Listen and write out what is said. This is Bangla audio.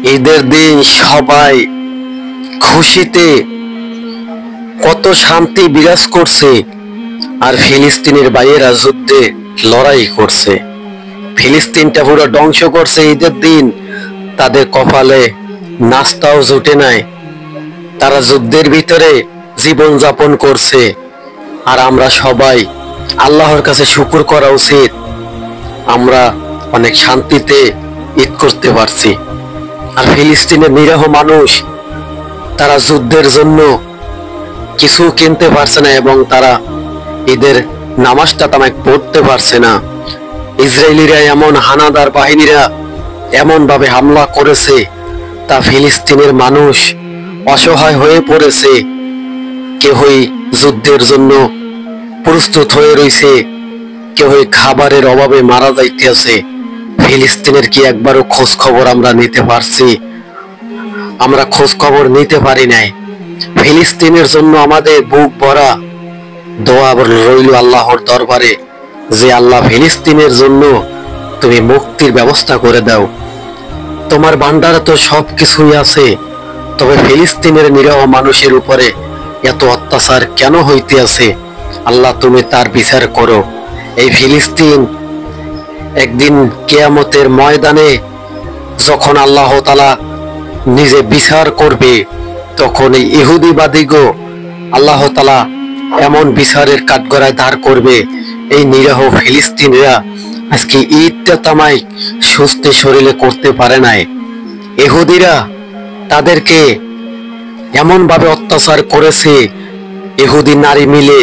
ঈদের দিন সবাই খুশিতে কত শান্তি বিরাজ করছে, আর ফিলিস্তিনের ভাইয়েরা যুদ্ধে লড়াই করছে। ফিলিস্তিনটা পুরো ধ্বংস করছে ঈদের দিন, তাদের কপালে নাস্তাও জুটে নাই, তারা যুদ্ধের ভিতরে জীবন যাপন করছে। আর আমরা সবাই আল্লাহর কাছে শুকর করা উচিত, আমরা অনেক শান্তিতে ঈদ করতে পারছি। আর ফিলিস্তিনের নিরীহ মানুষ, তারা যুদ্ধের জন্য কিছু কিনতে পারছে না এবং তারা ঈদের নামাজটা তামাক পড়তে পারছে না। ইসরায়েলিরা এমন হানাদার বাহিনীরা এমন ভাবে হামলা করেছে, তা ফিলিস্তিনের মানুষ অসহায় হয়ে পড়েছে। কেহই যুদ্ধের জন্য প্রস্তুত হয়ে রয়েছে, কেহই খাবারের অভাবে মারা যাইতেছে। ফিলিস্তিনের কি একবারও খোঁজ খবর আমরা নিতে পারছি? আমরা খোঁজ খবর নিতে পারি নাই। ফিলিস্তিনের জন্য আমাদের বুক ভরা দোয়া রইল আল্লাহর দরবারে, যে আল্লাহ ফিলিস্তিনের জন্য তুমি মুক্তির ব্যবস্থা করে দাও। তোমার ভান্ডারে তো সবকিছুই আছে, তবে ফিলিস্তিনের নিরীহ মানুষের উপরে এত অত্যাচার কেন হইতে আছে? আল্লাহ তুমি তার বিচার করো। এই ফিলিস্তিন একদিন কিয়ামতের ময়দানে যখন আল্লাহ তাআলা নিজে বিচার করবে, তখন এই ইহুদিবাদীগো আল্লাহ তাআলা এমন বিচারের কাঠগড়ায় দাঁড় করবে, এই নিরীহ ফিলিস্তিনিরা আজকে ঈদটা তামাই সুস্থ শরীরে করতে পারে নাই। ইহুদিরা তাদেরকে এমন ভাবে অত্যাচার করেছে, ইহুদি নারী মিলে